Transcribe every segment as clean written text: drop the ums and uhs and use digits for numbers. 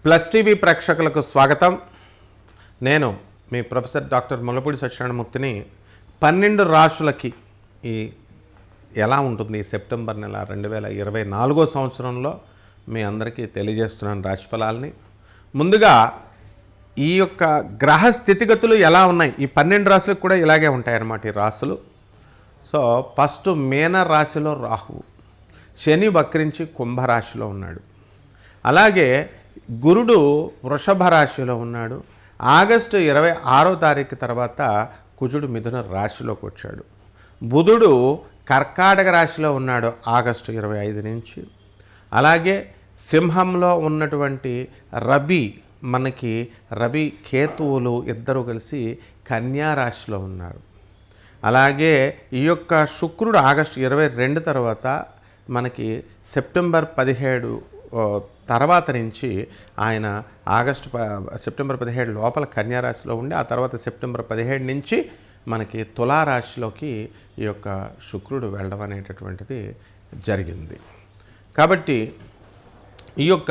Plus TV ప్రేక్షకులకు స్వాగతం. నేను మీ ప్రొఫెసర్ డాక్టర్ ముల్లపూడి సత్యనారాయణమూర్తిని. 12 రాశులకి ఈ ఎలా ఉంటుంది సెప్టెంబర్ నెల 2024 సంవత్సరంలో మీ అందరికీ తెలియజేస్తున్నాను రాశిఫలాల్ని. ముందుగా ఈ యొక్క గ్రహ స్థితిగతులు ఎలా ఉన్నాయి, ఈ 12 రాశులకు కూడా ఇలాగే ఉంటాయన్నమాట ఈ రాశులు. సో ఫస్ట్ మీన రాశిలో రాహువు, శని వక్రించి కుంభరాశిలో ఉన్నాడు. అలాగే గురుడు వృషభ రాశిలో ఉన్నాడు. ఆగస్టు 26వ తారీఖు తర్వాత కుజుడు మిథున రాశిలోకి వచ్చాడు. బుధుడు కర్కాటక రాశిలో ఉన్నాడు ఆగస్టు 25 నుంచి. అలాగే సింహంలో ఉన్నటువంటి రవి కేతువులు ఇద్దరు కలిసి కన్యా రాశిలో ఉన్నారు. అలాగే ఈ యొక్క శుక్రుడు ఆగస్టు 22 తర్వాత మనకి సెప్టెంబర్ 17 తర్వాత నుంచి ఆయన సెప్టెంబర్ 17 లోపల కన్యారాశిలో ఉండి ఆ తర్వాత సెప్టెంబర్ 17 నుంచి మనకి తులారాశిలోకి ఈ యొక్క శుక్రుడు వెళ్ళడం అనేటటువంటిది జరిగింది. కాబట్టి ఈ యొక్క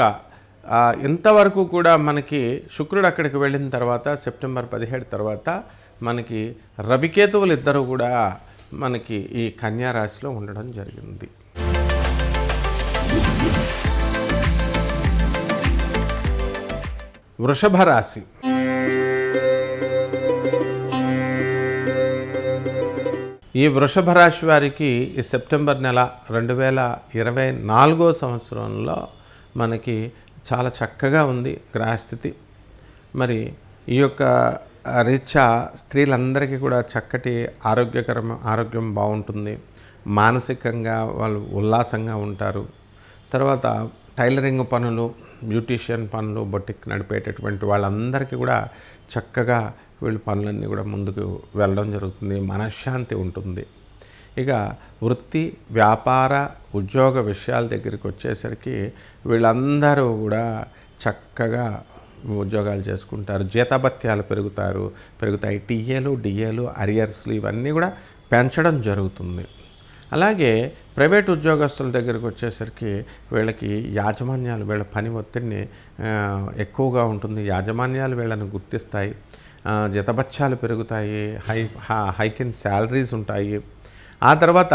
ఇంతవరకు కూడా మనకి శుక్రుడు అక్కడికి వెళ్ళిన తర్వాత సెప్టెంబర్ 17 తర్వాత మనకి రవికేతువులు ఇద్దరు కూడా మనకి ఈ కన్యారాశిలో ఉండడం జరిగింది. వృషభ రాశి. ఈ వృషభ రాశి వారికి ఈ సెప్టెంబర్ నెల 2024 సంవత్సరంలో మనకి చాలా చక్కగా ఉంది గ్రహస్థితి. మరి ఈ యొక్క రీత్యా స్త్రీలందరికీ కూడా చక్కటి ఆరోగ్యం బాగుంటుంది. మానసికంగా వాళ్ళు ఉల్లాసంగా ఉంటారు. తర్వాత టైలరింగ్ పనులు, బ్యూటీషియన్ పనులు, బొటిక్ నడిపేటటువంటి వాళ్ళందరికీ కూడా చక్కగా వీళ్ళ పనులన్నీ కూడా ముందుకు వెళ్ళడం జరుగుతుంది. మనశ్శాంతి ఉంటుంది. ఇక వృత్తి, వ్యాపార, ఉద్యోగ విషయాల దగ్గరికి వచ్చేసరికి వీళ్ళందరూ కూడా చక్కగా ఉద్యోగాలు చేసుకుంటారు. జీతభత్యాలు పెరుగుతాయి. టీఏలు, డిఏలు, అరియర్స్లు ఇవన్నీ కూడా పెంచడం జరుగుతుంది. అలాగే ప్రైవేట్ ఉద్యోగస్తుల దగ్గరికి వచ్చేసరికి వీళ్ళకి యాజమాన్యాలు వీళ్ళ పని ఒత్తిడిని ఎక్కువగా ఉంటుంది. యాజమాన్యాలు వీళ్ళని గుర్తిస్తాయి. జీతభత్యాలు పెరుగుతాయి. హైక్ ఇన్ శాలరీస్ ఉంటాయి. ఆ తర్వాత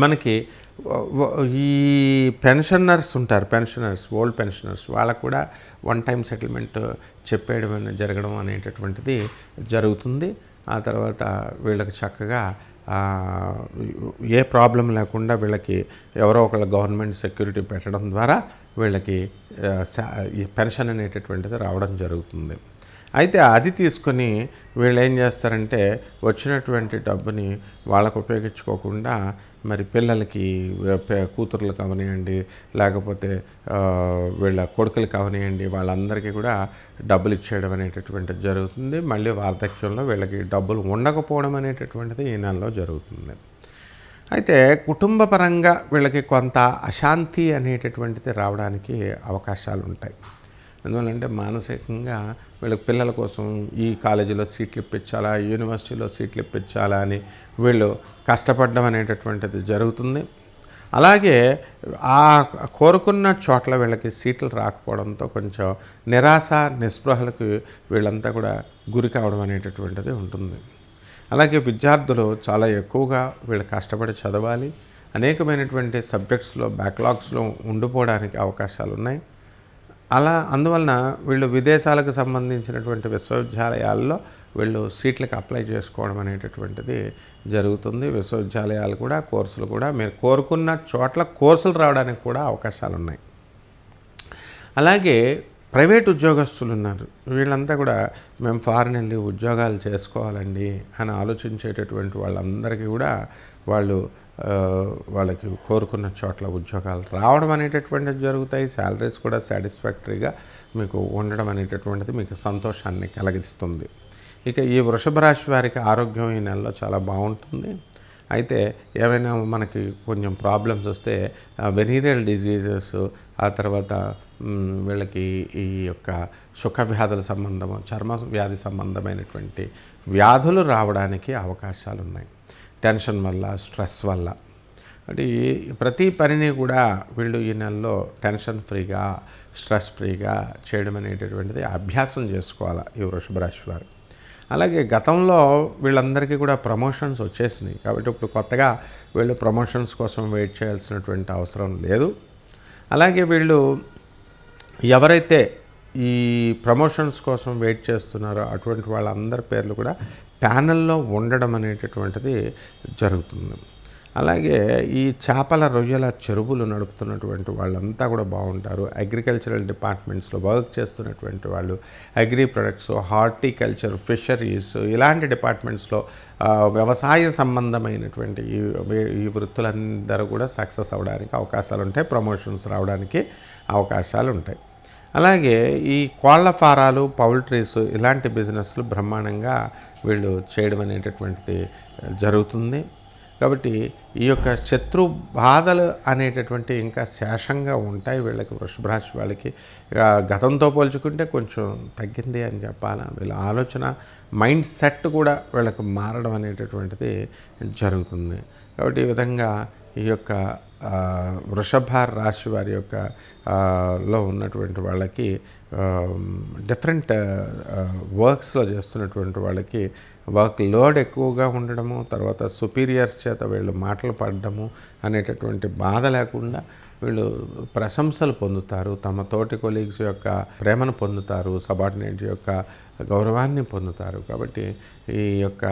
మనకి ఈ పెన్షనర్స్ ఉంటారు, ఓల్డ్ పెన్షనర్స్, వాళ్ళకు కూడా వన్ టైం సెటిల్మెంట్ చెప్పేయడం జరగడం అనేటటువంటిది జరుగుతుంది. ఆ తర్వాత వీళ్ళకి చక్కగా ఏ ప్రాబ్లం లేకుండా వీళ్ళకి ఎవరో ఒకళ్ళ గవర్నమెంట్ సెక్యూరిటీ పెట్టడం ద్వారా వీళ్ళకి ఈ పెన్షన్ అనేటటువంటిది రావడం జరుగుతుంది. అయితే అది తీసుకొని వీళ్ళు ఏం చేస్తారంటే వచ్చినటువంటి డబ్బుని వాళ్ళకు ఉపయోగించుకోకుండా మరి పిల్లలకి, కూతుర్లు కావనివ్వండి, లేకపోతే వీళ్ళ కొడుకులు కావనివ్వండి, వాళ్ళందరికీ కూడా డబ్బులు ఇచ్చేయడం అనేటటువంటిది జరుగుతుంది. మళ్ళీ వార్ధక్యంలో వీళ్ళకి డబ్బులు ఉండకపోవడం అనేటటువంటిది ఈ నెలలో జరుగుతుంది. అయితే కుటుంబ పరంగా వీళ్ళకి కొంత అశాంతి అనేటటువంటిది రావడానికి అవకాశాలు ఉంటాయి. ఎందువల్లంటే మానసికంగా వీళ్ళకి పిల్లల కోసం ఈ కాలేజీలో సీట్లు ఇప్పించాలా, యూనివర్సిటీలో సీట్లు ఇప్పించాలా అని వీళ్ళు కష్టపడడం అనేటటువంటిది జరుగుతుంది. అలాగే ఆ కోరుకున్న చోట్ల వీళ్ళకి సీట్లు రాకపోవడంతో కొంచెం నిరాశ, నిస్పృహలకు వీళ్ళంతా కూడా గురి కావడం అనేటటువంటిది ఉంటుంది. అలాగే విద్యార్థులు చాలా ఎక్కువగా వీళ్ళు కష్టపడి చదవాలి. అనేకమైనటువంటి సబ్జెక్ట్స్లో బ్యాక్లాగ్స్లో ఉండిపోవడానికి అవకాశాలు ఉన్నాయి. అందువలన వీళ్ళు విదేశాలకు సంబంధించినటువంటి విశ్వవిద్యాలయాల్లో వీళ్ళు సీట్లకు అప్లై చేసుకోవడం అనేటటువంటిది జరుగుతుంది. విశ్వవిద్యాలయాలు కూడా, కోర్సులు కూడా మీరు కోరుకున్న చోట్ల కోర్సులు రావడానికి కూడా అవకాశాలు ఉన్నాయి. అలాగే ప్రైవేట్ ఉద్యోగస్తులు ఉన్నారు. వీళ్ళంతా కూడా మేము ఫారిన్ వెళ్ళి ఉద్యోగాలు చేసుకోవాలండి అని ఆలోచించేటటువంటి వాళ్ళందరికీ కూడా వాళ్ళకి కోరుకున్న చోట్ల ఉద్యోగాలు రావడం అనేటటువంటిది జరుగుతాయి. శాలరీస్ కూడా సాటిస్ఫాక్టరీగా మీకు ఉండడం అనేటటువంటిది మీకు సంతోషాన్ని కలిగిస్తుంది. ఇక ఈ వృషభ రాశి వారికి ఆరోగ్యం ఈ నెలలో చాలా బాగుంటుంది. అయితే ఏమైనా మనకి కొంచెం ప్రాబ్లమ్స్ వస్తే వెనీరియల్ డిజీజెస్, ఆ తర్వాత వీళ్ళకి ఈ యొక్క సుఖ వ్యాధుల సంబంధము, చర్మ వ్యాధి సంబంధమైనటువంటి వ్యాధులు రావడానికి అవకాశాలు ఉన్నాయి. టెన్షన్ వల్ల, స్ట్రెస్ వల్ల. అంటే ప్రతి పనిని కూడా వీళ్ళు ఈ నెలలో టెన్షన్ ఫ్రీగా, స్ట్రెస్ ఫ్రీగా చేయడం అనేటటువంటిది అభ్యాసం చేసుకోవాలి ఈ వృషభ రాశి వారు. అలాగే గతంలో వీళ్ళందరికీ కూడా ప్రమోషన్స్ వచ్చేసినాయి కాబట్టి ఇప్పుడు కొత్తగా వీళ్ళు ప్రమోషన్స్ కోసం వెయిట్ చేయాల్సినటువంటి అవసరం లేదు. అలాగే వీళ్ళు ఎవరైతే ఈ ప్రమోషన్స్ కోసం వెయిట్ చేస్తున్నారో అటువంటి వాళ్ళందరి పేర్లు కూడా ప్యానెల్లో ఉండడం అనేటటువంటిది జరుగుతుంది. అలాగే ఈ చేపల రొయ్యల చెరువులు నడుపుతున్నటువంటి వాళ్ళంతా కూడా బాగుంటారు. అగ్రికల్చరల్ డిపార్ట్మెంట్స్లో వర్క్ చేస్తున్నటువంటి వాళ్ళు, అగ్రి ప్రొడక్ట్స్, హార్టికల్చర్, ఫిషరీస్ ఇలాంటి డిపార్ట్మెంట్స్లో వ్యవసాయ సంబంధమైనటువంటి ఈ వృత్తులందరూ కూడా సక్సెస్ అవ్వడానికి అవకాశాలు ఉంటాయి. ప్రమోషన్స్ రావడానికి అవకాశాలు ఉంటాయి. అలాగే ఈ కోళ్ల ఫారాలు, పౌల్ట్రీస్ ఇలాంటి బిజినెస్లు బ్రహ్మాండంగా వీళ్ళు చేయడం అనేటటువంటిది జరుగుతుంది. కాబట్టి ఈ యొక్క శత్రు బాధలు అనేటటువంటి ఇంకా శేషంగా ఉంటాయి వీళ్ళకి, వృషభ రాశి వాళ్ళకి. గతంతో పోల్చుకుంటే కొంచెం తగ్గింది అని చెప్పాలి. వీళ్ళ ఆలోచన మైండ్ సెట్ కూడా వీళ్ళకి మారడం అనేటటువంటిది జరుగుతుంది. కాబట్టి ఈ విధంగా ఈ యొక్క వృషభ రాశి వారి యొక్క లో ఉన్నటువంటి వాళ్ళకి డిఫరెంట్ వర్క్స్లో చేస్తున్నటువంటి వాళ్ళకి వర్క్ లోడ్ ఎక్కువగా ఉండడము, తర్వాత సుపీరియర్స్ చేత వీళ్ళు మాటలు పడడము అనేటటువంటి బాధ లేకుండా వీళ్ళు ప్రశంసలు పొందుతారు, తమ తోటి కొలీగ్స్ యొక్క ప్రేమను పొందుతారు, సబార్డినేట్ యొక్క గౌరవాన్ని పొందుతారు. కాబట్టి ఈ యొక్క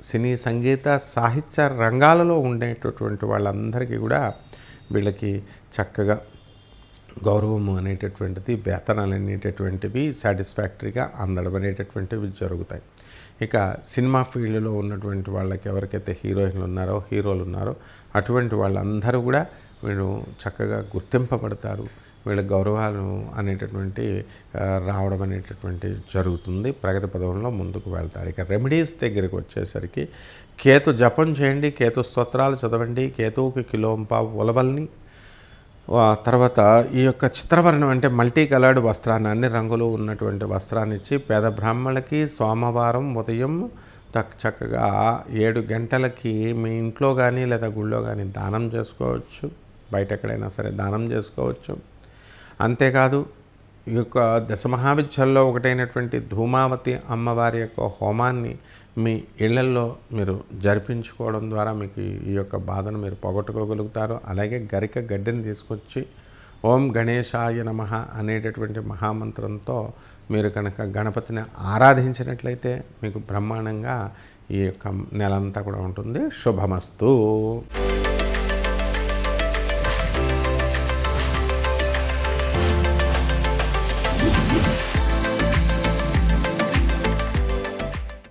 సినీ, సంగీత, సాహిత్య రంగాలలో ఉండేటటువంటి వాళ్ళందరికీ కూడా వీళ్ళకి చక్కగా గౌరవము అనేటటువంటిది, వేతనాలు అనేటటువంటివి సాటిస్ఫాక్టరీగా అందడం అనేటటువంటివి జరుగుతాయి. ఇక సినిమా ఫీల్డ్లో ఉన్నటువంటి వాళ్ళకి ఎవరికైతే హీరోయిన్లు ఉన్నారో, హీరోలు ఉన్నారో అటువంటి వాళ్ళందరూ కూడా వీళ్ళు చక్కగా గుర్తింపబడతారు. వీళ్ళ గౌరవాలు అనేటటువంటి రావడం అనేటటువంటి జరుగుతుంది. ప్రగతి పదంలో ముందుకు వెళ్తారు. ఇక రెమెడీస్ దగ్గరికి వచ్చేసరికి కేతు జపం చేయండి, కేతు స్తోత్రాలు చదవండి, కేతువుకి కిలోంపావు ఉలవల్ని, తర్వాత ఈ యొక్క చిత్రవర్ణం అంటే మల్టీ కలర్డ్ వస్త్రాన్ని, అన్ని రంగులు ఉన్నటువంటి వస్త్రాన్ని ఇచ్చి పేద బ్రాహ్మణులకి సోమవారం ఉదయం చక్కగా 7 గంటలకి మీ ఇంట్లో కానీ లేదా గుళ్ళో కానీ దానం చేసుకోవచ్చు. బయట ఎక్కడైనా సరే దానం చేసుకోవచ్చు. అంతేకాదు ఈ యొక్క దశమహావిద్యల్లో ఒకటైనటువంటి ధూమావతి అమ్మవారి యొక్క హోమాన్ని మీ ఇళ్లల్లో మీరు జరిపించుకోవడం ద్వారా మీకు ఈ యొక్క బాధను మీరు పోగొట్టుకోగలుగుతారు. అలాగే గరిక గడ్డిని తీసుకొచ్చి ఓం గణేశాయ నమః అనేటటువంటి మహామంత్రంతో మీరు కనుక గణపతిని ఆరాధించినట్లయితే మీకు బ్రహ్మాండంగా ఈ యొక్క నెలంతా కూడా ఉంటుంది. శుభమస్తు.